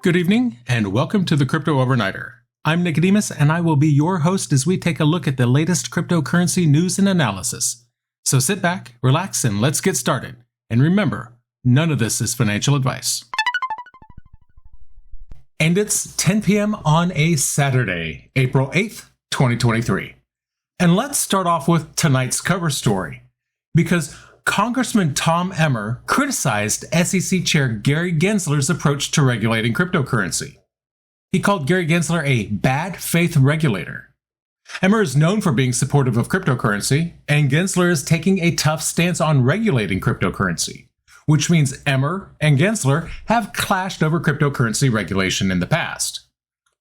Good evening, and welcome to the Crypto Overnighter. I'm Nikodemus, and I will be your host as we take a look at the latest cryptocurrency news and analysis. So sit back, relax, and let's get started. And remember, none of this is financial advice. And it's 10 p.m. on a Saturday, April 8th, 2023. And let's start off with tonight's cover story, because Congressman Tom Emmer criticized SEC Chair Gary Gensler's approach to regulating cryptocurrency. He called Gary Gensler a bad faith regulator. Emmer is known for being supportive of cryptocurrency, and Gensler is taking a tough stance on regulating cryptocurrency, which means Emmer and Gensler have clashed over cryptocurrency regulation in the past.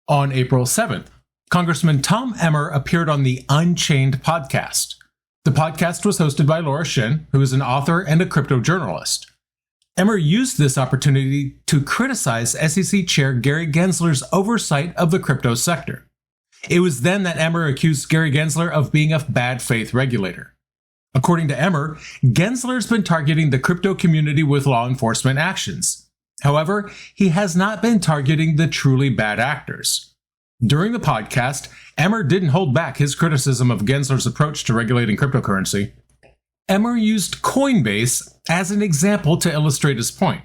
On April 7th, Congressman Tom Emmer appeared on the Unchained podcast. The podcast was hosted by Laura Shin, who is an author and a crypto journalist. Emmer used this opportunity to criticize SEC Chair Gary Gensler's oversight of the crypto sector. It was then that Emmer accused Gary Gensler of being a bad faith regulator. According to Emmer, Gensler's been targeting the crypto community with law enforcement actions. However, he has not been targeting the truly bad actors. During the podcast, Emmer didn't hold back his criticism of Gensler's approach to regulating cryptocurrency. Emmer used Coinbase as an example to illustrate his point.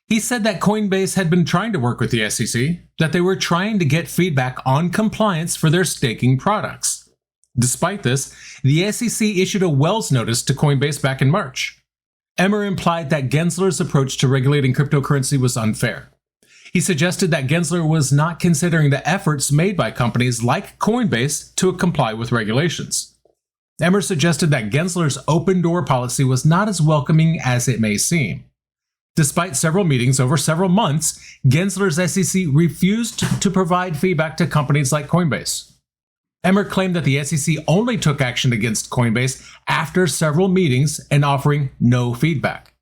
He said that Coinbase had been trying to work with the SEC, that they were trying to get feedback on compliance for their staking products. Despite this, the SEC issued a Wells notice to Coinbase back in March. Emmer implied that Gensler's approach to regulating cryptocurrency was unfair. He suggested that Gensler was not considering the efforts made by companies like Coinbase to comply with regulations. Emmer suggested that Gensler's open door policy was not as welcoming as it may seem. Despite several meetings over several months, Gensler's SEC refused to provide feedback to companies like Coinbase. Emmer claimed that the SEC only took action against Coinbase after several meetings and offering no feedback.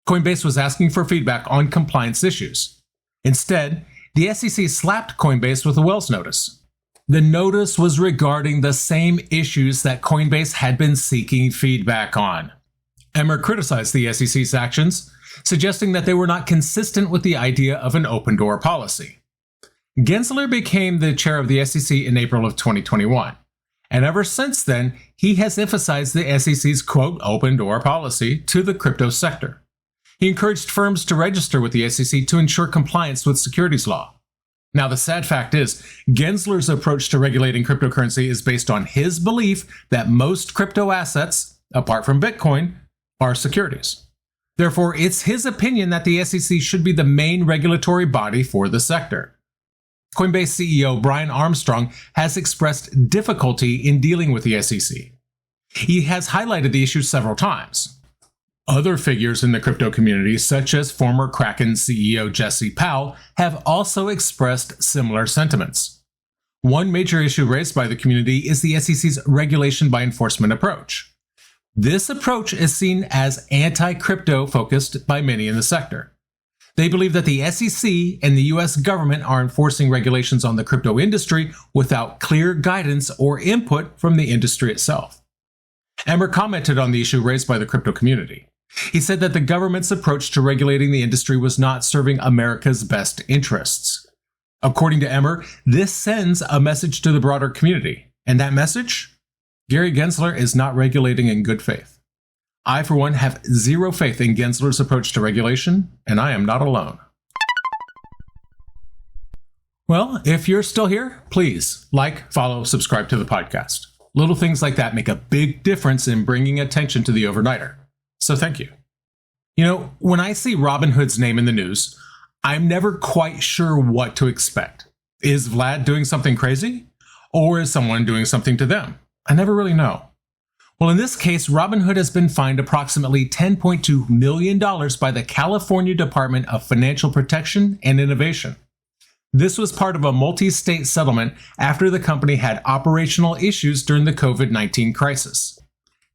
Coinbase was asking for feedback on compliance issues. Instead, the SEC slapped Coinbase with a Wells notice. The notice was regarding the same issues that Coinbase had been seeking feedback on. Emmer criticized the SEC's actions, suggesting that they were not consistent with the idea of an open door policy. Gensler became the chair of the SEC in April of 2021, and ever since then, he has emphasized the SEC's quote open door policy to the crypto sector. He encouraged firms to register with the SEC to ensure compliance with securities law. Now, the sad fact is, Gensler's approach to regulating cryptocurrency is based on his belief that most crypto assets, apart from Bitcoin, are securities. Therefore, it's his opinion that the SEC should be the main regulatory body for the sector. Coinbase CEO Brian Armstrong has expressed difficulty in dealing with the SEC. He has highlighted the issue several times. Other figures in the crypto community, such as former Kraken CEO Jesse Powell, have also expressed similar sentiments. One major issue raised by the community is the SEC's regulation by enforcement approach. This approach is seen as anti-crypto focused by many in the sector. They believe that the SEC and the US government are enforcing regulations on the crypto industry without clear guidance or input from the industry itself. Emmer commented on the issue raised by the crypto community. He said that the government's approach to regulating the industry was not serving America's best interests. According to Emmer, this sends a message to the broader community. And that message? Gary Gensler is not regulating in good faith. I, for one, have zero faith in Gensler's approach to regulation, and I am not alone. Well, if you're still here, please like, follow, subscribe to the podcast. Little things like that make a big difference in bringing attention to the overnighter. So thank you. You know, when I see Robinhood's name in the news, I'm never quite sure what to expect. Is Vlad doing something crazy? Or is someone doing something to them? I never really know. Well, in this case, Robinhood has been fined approximately $10.2 million by the California Department of Financial Protection and Innovation. This was part of a multi-state settlement after the company had operational issues during the COVID-19 crisis.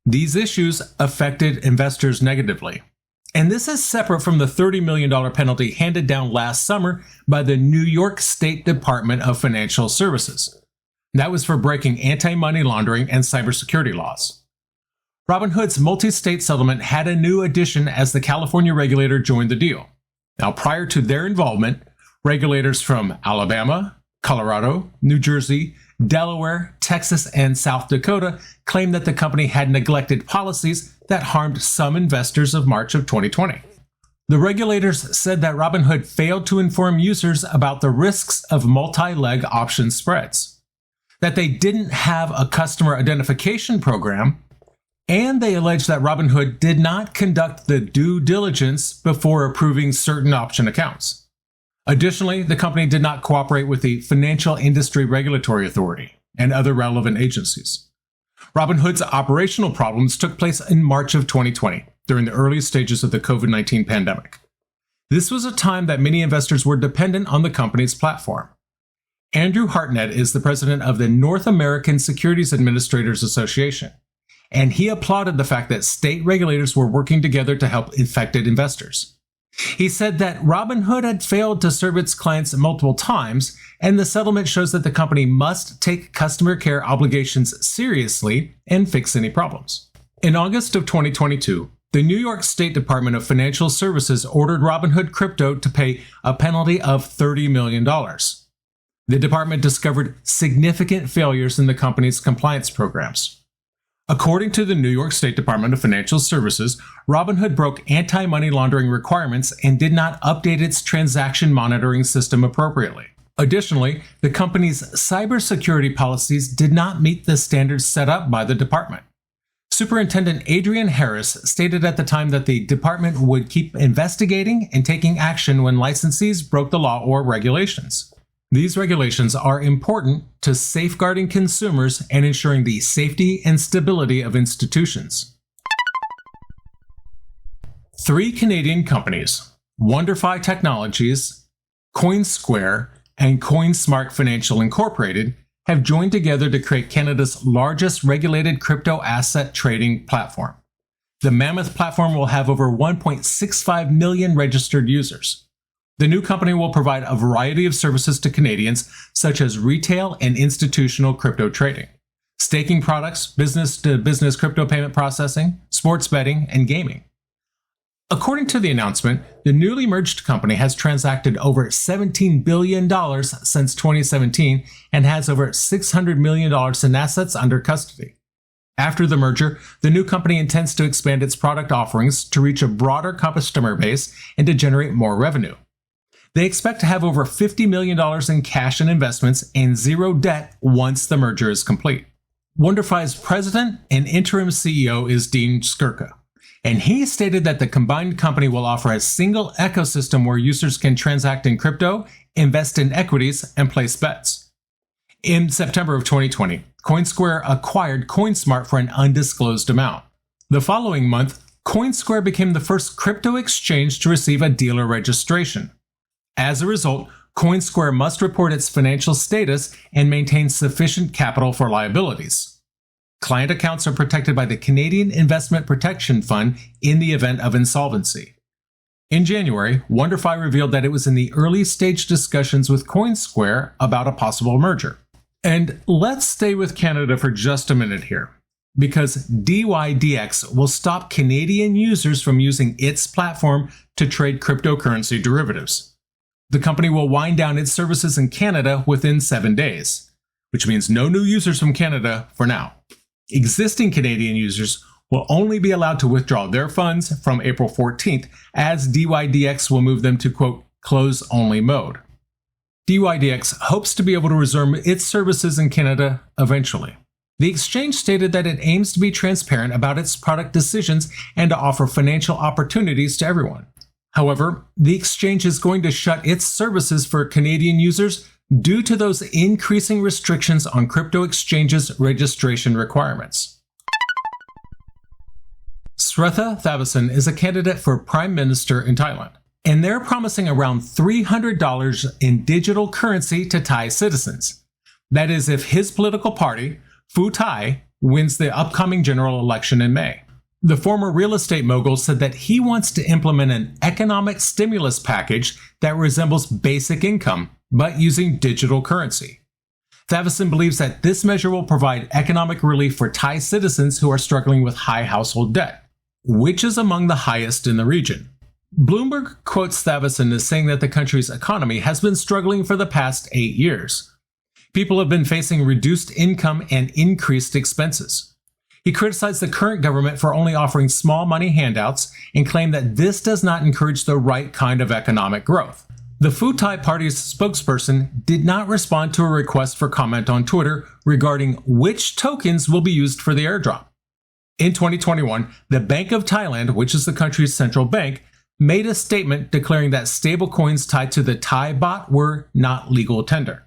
These issues affected investors negatively. And this is separate from the $30 million penalty handed down last summer by the New York State Department of Financial Services. That was for breaking anti-money laundering and cybersecurity laws. Robinhood's multi-state settlement had a new addition as the California regulator joined the deal. Now, prior to their involvement, Regulators from Alabama, Colorado, New Jersey, Delaware, Texas, and South Dakota claimed that the company had neglected policies that harmed some investors of March of 2020. The regulators said that Robinhood failed to inform users about the risks of multi-leg option spreads, that they didn't have a customer identification program, and they alleged that Robinhood did not conduct the due diligence before approving certain option accounts. Additionally, the company did not cooperate with the Financial Industry Regulatory Authority and other relevant agencies. Robinhood's operational problems took place in March of 2020, during the early stages of the COVID-19 pandemic. This was a time that many investors were dependent on the company's platform. Andrew Hartnett is the president of the North American Securities Administrators Association, and he applauded the fact that state regulators were working together to help affected investors. He said that Robinhood had failed to serve its clients multiple times, and the settlement shows that the company must take customer care obligations seriously and fix any problems. In August of 2022, the New York State Department of Financial Services ordered Robinhood Crypto to pay a penalty of $30 million. The department discovered significant failures in the company's compliance programs. According to the New York State Department of Financial Services, Robinhood broke anti-money laundering requirements and did not update its transaction monitoring system appropriately. Additionally, the company's cybersecurity policies did not meet the standards set up by the department. Superintendent Adrian Harris stated at the time that the department would keep investigating and taking action when licensees broke the law or regulations. These regulations are important to safeguarding consumers and ensuring the safety and stability of institutions. 3 Canadian companies, WonderFi Technologies, CoinSquare, and CoinSmart Financial Incorporated, have joined together to create Canada's largest regulated crypto asset trading platform. The Mammoth platform will have over 1.65 million registered users. The new company will provide a variety of services to Canadians, such as retail and institutional crypto trading, staking products, business-to-business crypto payment processing, sports betting, and gaming. According to the announcement, the newly merged company has transacted over $17 billion since 2017 and has over $600 million in assets under custody. After the merger, the new company intends to expand its product offerings to reach a broader customer base and to generate more revenue. They expect to have over $50 million in cash and investments and zero debt once the merger is complete. WonderFi's president and interim CEO is Dean Skirka, and he stated that the combined company will offer a single ecosystem where users can transact in crypto, invest in equities, and place bets. In September of 2020, CoinSquare acquired CoinSmart for an undisclosed amount. The following month, CoinSquare became the first crypto exchange to receive a dealer registration. As a result, CoinSquare must report its financial status and maintain sufficient capital for liabilities. Client accounts are protected by the Canadian Investment Protection Fund in the event of insolvency. In January, WonderFi revealed that it was in the early stage discussions with CoinSquare about a possible merger. And let's stay with Canada for just a minute here, because dYdX will stop Canadian users from using its platform to trade cryptocurrency derivatives. The company will wind down its services in Canada within 7 days, which means no new users from Canada for now. Existing Canadian users will only be allowed to withdraw their funds from April 14th, as dYdX will move them to, quote, close-only mode. dYdX hopes to be able to resume its services in Canada eventually. The exchange stated that it aims to be transparent about its product decisions and to offer financial opportunities to everyone. However, the exchange is going to shut its services for Canadian users due to those increasing restrictions on crypto exchanges' registration requirements. Srettha Thavisin is a candidate for Prime Minister in Thailand, and they're promising around $300 in digital currency to Thai citizens. That is, if his political party, Pheu Thai, wins the upcoming general election in May. The former real estate mogul said that he wants to implement an economic stimulus package that resembles basic income, but using digital currency. Thavisin believes that this measure will provide economic relief for Thai citizens who are struggling with high household debt, which is among the highest in the region. Bloomberg quotes Thavison as saying that the country's economy has been struggling for the past 8 years. People have been facing reduced income and increased expenses. He criticized the current government for only offering small money handouts and claimed that this does not encourage the right kind of economic growth. The Pheu Thai Party's spokesperson did not respond to a request for comment on Twitter regarding which tokens will be used for the airdrop. In 2021, the Bank of Thailand, which is the country's central bank, made a statement declaring that stablecoins tied to the Thai baht were not legal tender.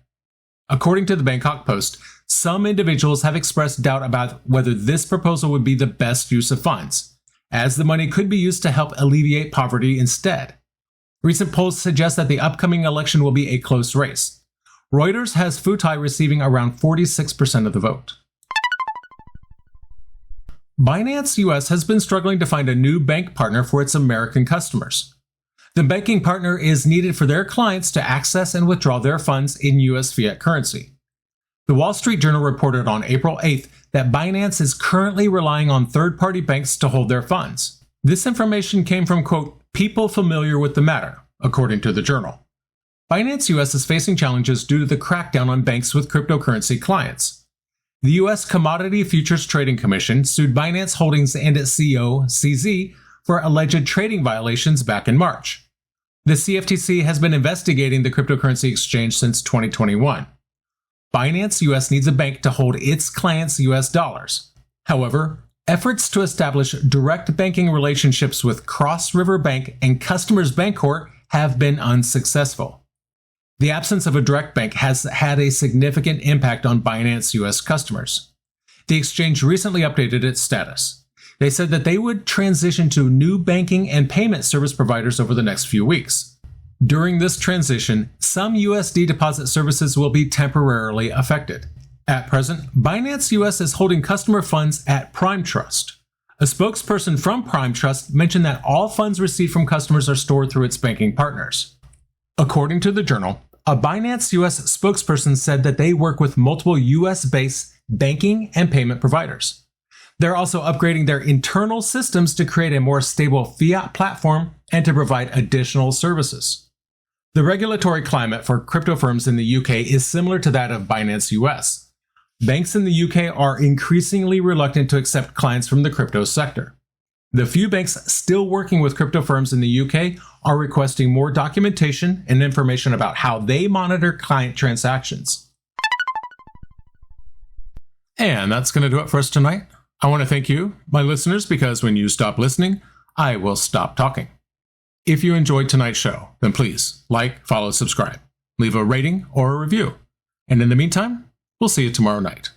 According to the Bangkok Post, some individuals have expressed doubt about whether this proposal would be the best use of funds, as the money could be used to help alleviate poverty instead. Recent polls suggest that the upcoming election will be a close race. Reuters has Pheu Thai receiving around 46% of the vote. Binance US has been struggling to find a new bank partner for its American customers. The banking partner is needed for their clients to access and withdraw their funds in US fiat currency. The Wall Street Journal reported on April 8th that Binance is currently relying on third-party banks to hold their funds. This information came from, quote, people familiar with the matter, according to the journal. Binance US is facing challenges due to the crackdown on banks with cryptocurrency clients. The U.S. Commodity Futures Trading Commission sued Binance Holdings and its CEO, CZ, for alleged trading violations back in March. The CFTC has been investigating the cryptocurrency exchange since 2021. Binance US needs a bank to hold its clients' US dollars. However, efforts to establish direct banking relationships with Cross River Bank and Customers Bancorp have been unsuccessful. The absence of a direct bank has had a significant impact on Binance US customers. The exchange recently updated its status. They said that they would transition to new banking and payment service providers over the next few weeks. During this transition, some USD deposit services will be temporarily affected. At present, Binance US is holding customer funds at Prime Trust. A spokesperson from Prime Trust mentioned that all funds received from customers are stored through its banking partners. According to the journal, a Binance US spokesperson said that they work with multiple US-based banking and payment providers. They're also upgrading their internal systems to create a more stable fiat platform and to provide additional services. The regulatory climate for crypto firms in the UK is similar to that of Binance US. Banks in the UK are increasingly reluctant to accept clients from the crypto sector. The few banks still working with crypto firms in the UK are requesting more documentation and information about how they monitor client transactions. And that's going to do it for us tonight. I want to thank you, my listeners, because when you stop listening, I will stop talking. If you enjoyed tonight's show, then please like, follow, subscribe, leave a rating or a review. And in the meantime, we'll see you tomorrow night.